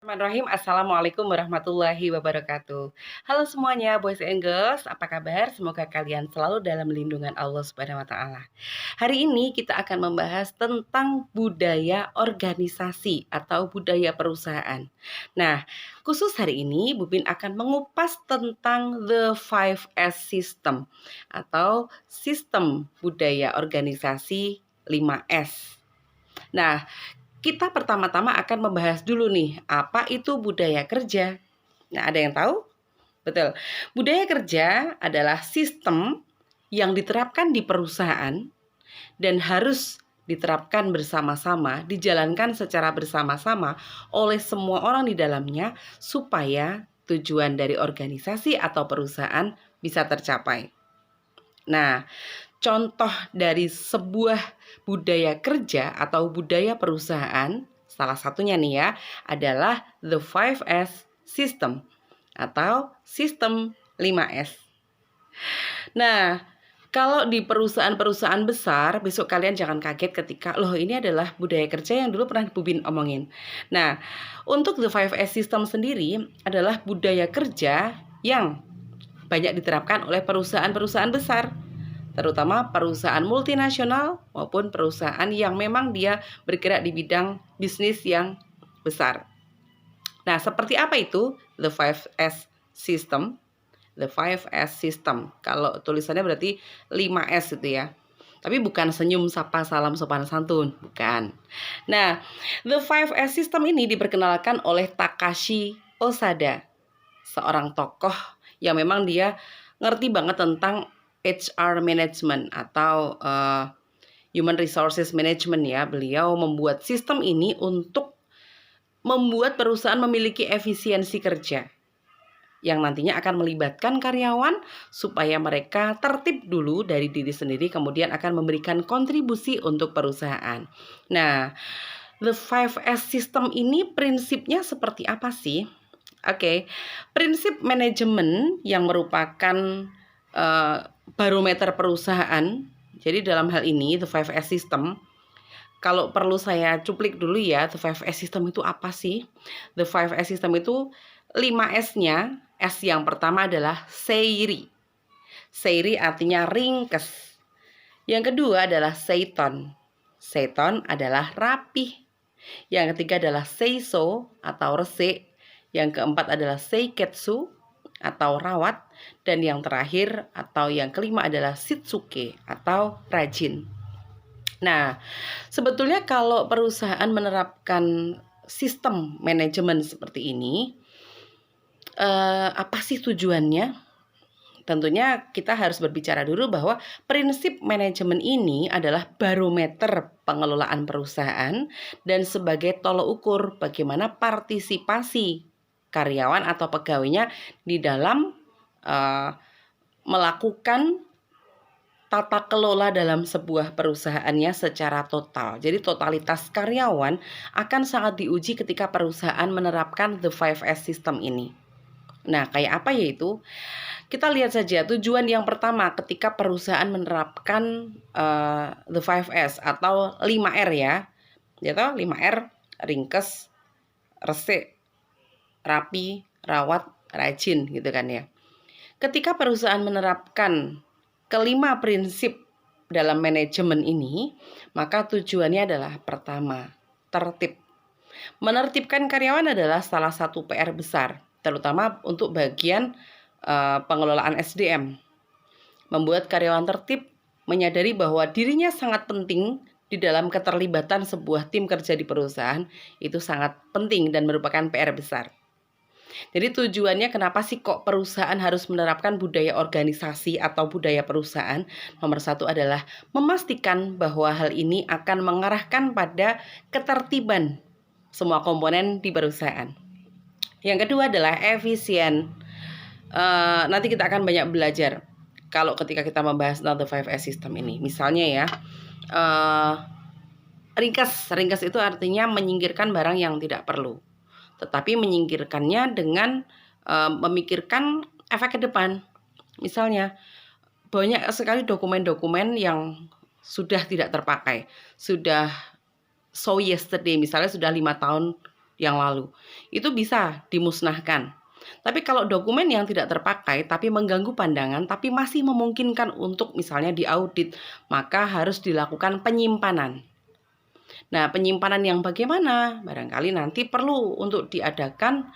Bismillahirrahmanirrahim. Assalamualaikum warahmatullahi wabarakatuh. Halo semuanya, boys and girls. Apa kabar? Semoga kalian selalu dalam lindungan Allah Subhanahu wa taala. Hari ini kita akan membahas tentang budaya organisasi atau budaya perusahaan. Nah, khusus hari ini Bubin akan mengupas tentang the 5S system atau sistem budaya organisasi 5S. Nah, kita pertama-tama akan membahas dulu nih, apa itu budaya kerja? Nah, ada yang tahu? Betul. Budaya kerja adalah sistem yang diterapkan di perusahaan dan harus diterapkan bersama-sama, dijalankan secara bersama-sama oleh semua orang di dalamnya supaya tujuan dari organisasi atau perusahaan bisa tercapai. Nah, contoh dari sebuah budaya kerja atau budaya perusahaan, salah satunya nih ya, adalah the 5S system atau sistem 5S. Nah, kalau di perusahaan-perusahaan besar, besok kalian jangan kaget ketika, loh ini adalah budaya kerja yang dulu pernah Bubin omongin. Nah, untuk the 5S system sendiri adalah budaya kerja yang banyak diterapkan oleh perusahaan-perusahaan besar, terutama perusahaan multinasional maupun perusahaan yang memang dia bergerak di bidang bisnis yang besar. Nah, seperti apa itu the 5S system? The 5S system. Kalau tulisannya berarti 5S itu ya. Tapi bukan senyum, sapa, salam, sopan santun, bukan. Nah, the 5S system ini diperkenalkan oleh Takashi Osada, seorang tokoh yang memang dia ngerti banget tentang HR management atau human resources management ya. Beliau membuat sistem ini untuk membuat perusahaan memiliki efisiensi kerja yang nantinya akan melibatkan karyawan supaya mereka tertib dulu dari diri sendiri, kemudian akan memberikan kontribusi untuk perusahaan. Nah, the 5S system ini prinsipnya seperti apa sih? Oke, prinsip manajemen yang merupakan barometer perusahaan. Jadi dalam hal ini the 5S system, kalau perlu saya cuplik dulu ya, the 5S system itu apa sih? The 5S system itu 5S-nya, S yang pertama adalah seiri. Seiri artinya ringkes. Yang kedua adalah seiton. Seiton adalah rapih. Yang ketiga adalah seiso atau resik. Yang keempat adalah seiketsu atau rawat. Dan yang terakhir atau yang kelima adalah shitsuke atau rajin. Nah, sebetulnya kalau perusahaan menerapkan sistem manajemen seperti ini, apa sih tujuannya? Tentunya kita harus berbicara dulu bahwa prinsip manajemen ini adalah barometer pengelolaan perusahaan dan sebagai tolok ukur bagaimana partisipasi karyawan atau pegawainya di dalam melakukan tata kelola dalam sebuah perusahaannya secara total. Jadi totalitas karyawan akan sangat diuji ketika perusahaan menerapkan the 5S system ini. Nah, kayak apa yaitu? Kita lihat saja tujuan yang pertama ketika perusahaan menerapkan the 5S atau 5R ya. Gitu, 5R, ringkes, resik, rapi, rawat, rajin gitu kan ya. Ketika perusahaan menerapkan kelima prinsip dalam manajemen ini, maka tujuannya adalah pertama, tertib. Menertibkan karyawan adalah salah satu PR besar, terutama untuk bagian pengelolaan SDM. Membuat karyawan tertib, menyadari bahwa dirinya sangat penting di dalam keterlibatan sebuah tim kerja di perusahaan, itu sangat penting dan merupakan PR besar. Jadi tujuannya kenapa sih kok perusahaan harus menerapkan budaya organisasi atau budaya perusahaan? Nomor satu adalah memastikan bahwa hal ini akan mengarahkan pada ketertiban semua komponen di perusahaan. Yang kedua adalah efisien. Nanti kita akan banyak belajar kalau ketika kita membahas tentang the 5S system ini. Misalnya ya, ringkas itu artinya menyingkirkan barang yang tidak perlu, tetapi menyingkirkannya dengan memikirkan efek ke depan. Misalnya banyak sekali dokumen-dokumen yang sudah tidak terpakai, sudah so yesterday, misalnya sudah 5 tahun yang lalu. Itu bisa dimusnahkan. Tapi kalau dokumen yang tidak terpakai tapi mengganggu pandangan tapi masih memungkinkan untuk misalnya diaudit, maka harus dilakukan penyimpanan. Nah, penyimpanan yang bagaimana? Barangkali nanti perlu untuk diadakan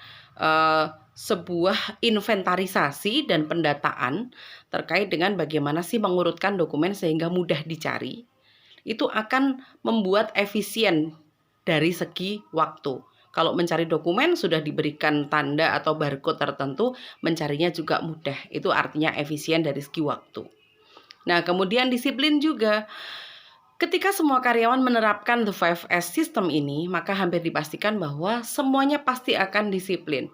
sebuah inventarisasi dan pendataan terkait dengan bagaimana sih mengurutkan dokumen sehingga mudah dicari. Itu akan membuat efisien dari segi waktu. Kalau mencari dokumen sudah diberikan tanda atau barcode tertentu, mencarinya juga mudah. Itu artinya efisien dari segi waktu. Nah, kemudian disiplin juga. Ketika semua karyawan menerapkan the 5S system ini, maka hampir dipastikan bahwa semuanya pasti akan disiplin.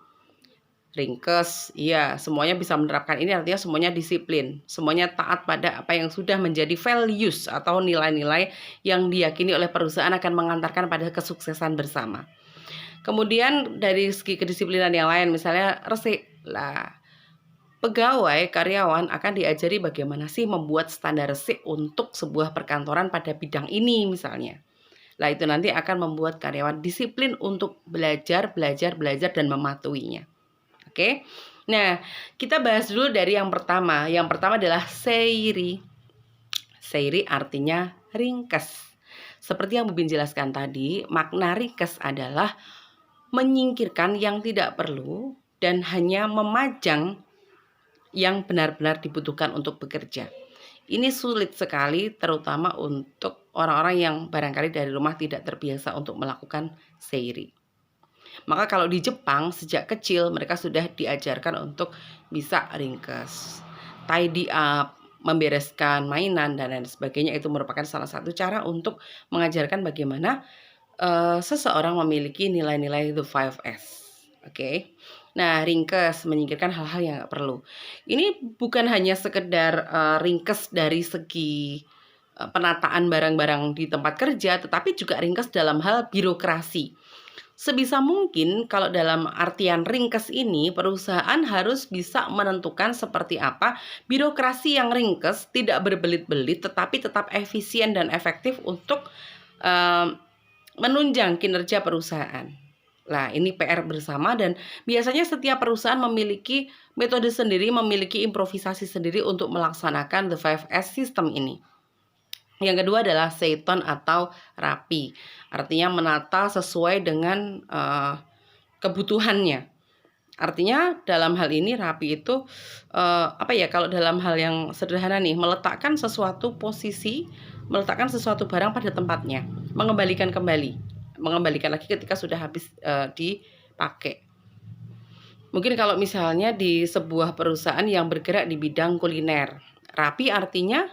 Ringkes, iya, semuanya bisa menerapkan ini, artinya semuanya disiplin. Semuanya taat pada apa yang sudah menjadi values atau nilai-nilai yang diyakini oleh perusahaan akan mengantarkan pada kesuksesan bersama. Kemudian dari segi kedisiplinan yang lain, misalnya resik lah. Pegawai, karyawan akan diajari bagaimana sih membuat standar resik untuk sebuah perkantoran pada bidang ini misalnya. Nah, itu nanti akan membuat karyawan disiplin untuk belajar dan mematuhinya. Oke. Nah, kita bahas dulu dari yang pertama. Yang pertama adalah seiri. Seiri artinya ringkes. Seperti yang Bu Bin jelaskan tadi, makna ringkes adalah menyingkirkan yang tidak perlu dan hanya memajang yang benar-benar dibutuhkan untuk bekerja. Ini sulit sekali terutama untuk orang-orang yang barangkali dari rumah tidak terbiasa untuk melakukan seiri. Maka kalau di Jepang sejak kecil mereka sudah diajarkan untuk bisa ringkes, tidy up, membereskan mainan dan lain sebagainya. Itu merupakan salah satu cara untuk mengajarkan bagaimana seseorang memiliki nilai-nilai the 5S. Oke. Nah, ringkes menyingkirkan hal-hal yang nggak perlu. Ini bukan hanya sekedar ringkes dari segi penataan barang-barang di tempat kerja, tetapi juga ringkes dalam hal birokrasi. Sebisa mungkin kalau dalam artian ringkes ini, perusahaan harus bisa menentukan seperti apa birokrasi yang ringkes, tidak berbelit-belit, tetapi tetap efisien dan efektif untuk menunjang kinerja perusahaan. Nah, ini PR bersama dan biasanya setiap perusahaan memiliki metode sendiri, memiliki improvisasi sendiri untuk melaksanakan the 5S system ini. Yang kedua adalah seiton atau rapi. Artinya menata sesuai dengan kebutuhannya. Artinya dalam hal ini rapi itu kalau dalam hal yang sederhana nih, meletakkan sesuatu posisi, meletakkan sesuatu barang pada tempatnya, mengembalikan lagi ketika sudah habis dipakai. Mungkin kalau misalnya di sebuah perusahaan yang bergerak di bidang kuliner, rapi artinya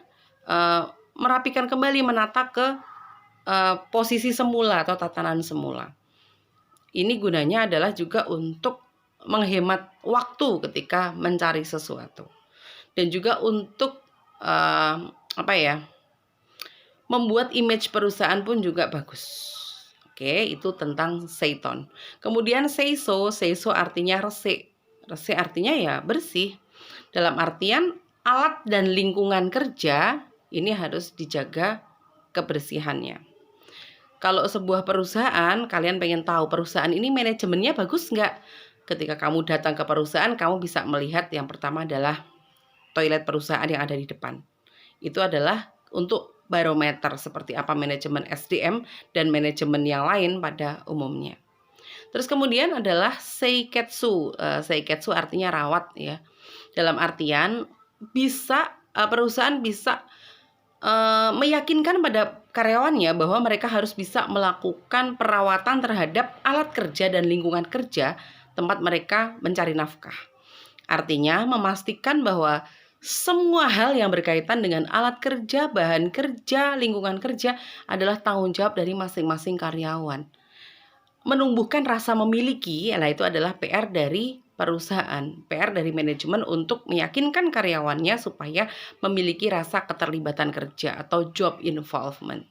merapikan kembali, menata ke posisi semula atau tatanan semula. Ini gunanya adalah juga untuk menghemat waktu ketika mencari sesuatu dan juga untuk membuat image perusahaan pun juga bagus. Oke, itu tentang seiton. Kemudian seiso artinya resik. Resik artinya ya bersih. Dalam artian alat dan lingkungan kerja ini harus dijaga kebersihannya. Kalau sebuah perusahaan, kalian pengen tahu perusahaan ini manajemennya bagus nggak? Ketika kamu datang ke perusahaan, kamu bisa melihat yang pertama adalah toilet perusahaan yang ada di depan. Itu adalah untuk barometer seperti apa manajemen SDM dan manajemen yang lain pada umumnya. Terus kemudian adalah seiketsu. Seiketsu artinya rawat ya. Dalam artian perusahaan bisa meyakinkan pada karyawannya bahwa mereka harus bisa melakukan perawatan terhadap alat kerja dan lingkungan kerja tempat mereka mencari nafkah. Artinya memastikan bahwa semua hal yang berkaitan dengan alat kerja, bahan kerja, lingkungan kerja adalah tanggung jawab dari masing-masing karyawan. Menumbuhkan rasa memiliki, itu adalah PR dari perusahaan, PR dari manajemen untuk meyakinkan karyawannya supaya memiliki rasa keterlibatan kerja atau job involvement.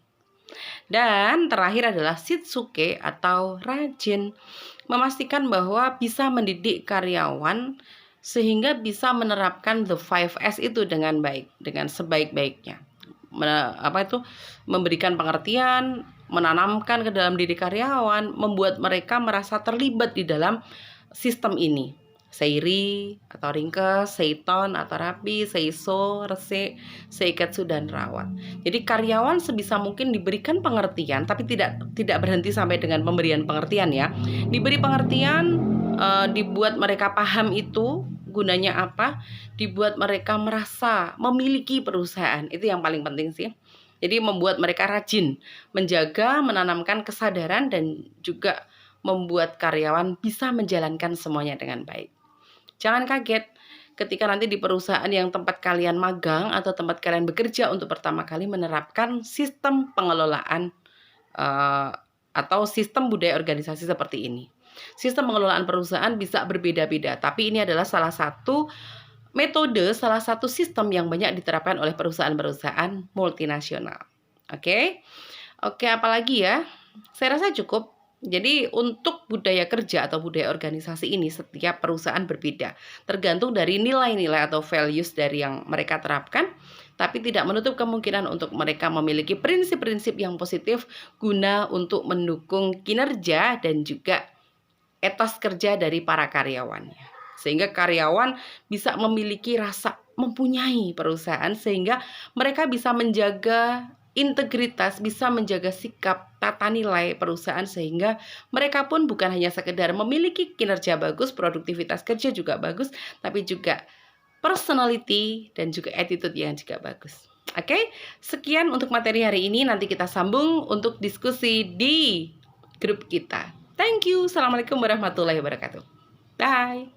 Dan terakhir adalah shitsuke atau rajin, memastikan bahwa bisa mendidik karyawan sehingga bisa menerapkan the 5S itu dengan baik, dengan sebaik-baiknya. Memberikan pengertian, menanamkan ke dalam diri karyawan, membuat mereka merasa terlibat di dalam sistem ini. Seiri atau ringkes, seiton atau rapi, seiso, resik, seikatsu dan rawat. Jadi karyawan sebisa mungkin diberikan pengertian, tapi tidak berhenti sampai dengan pemberian pengertian ya. Diberi pengertian, dibuat mereka paham itu gunanya apa, dibuat mereka merasa memiliki perusahaan. Itu yang paling penting sih. Jadi membuat mereka rajin, menjaga, menanamkan kesadaran dan juga membuat karyawan bisa menjalankan semuanya dengan baik. Jangan kaget ketika nanti di perusahaan yang tempat kalian magang atau tempat kalian bekerja untuk pertama kali menerapkan sistem pengelolaan atau sistem budaya organisasi seperti ini. Sistem pengelolaan perusahaan bisa berbeda-beda, tapi ini adalah salah satu metode, salah satu sistem yang banyak diterapkan oleh perusahaan-perusahaan multinasional. Oke, apalagi ya? Saya rasa cukup. Jadi untuk budaya kerja atau budaya organisasi ini setiap perusahaan berbeda, tergantung dari nilai-nilai atau values dari yang mereka terapkan, tapi tidak menutup kemungkinan untuk mereka memiliki prinsip-prinsip yang positif guna untuk mendukung kinerja dan juga etos kerja dari para karyawannya. Sehingga karyawan bisa memiliki rasa mempunyai perusahaan, sehingga mereka bisa menjaga integritas, bisa menjaga sikap, tata nilai perusahaan, sehingga mereka pun bukan hanya sekedar memiliki kinerja bagus, produktivitas kerja juga bagus, tapi juga personality dan juga attitude yang juga bagus. Oke, sekian untuk materi hari ini. Nanti kita sambung untuk diskusi di grup kita. Thank you. Assalamualaikum warahmatullahi wabarakatuh. Bye.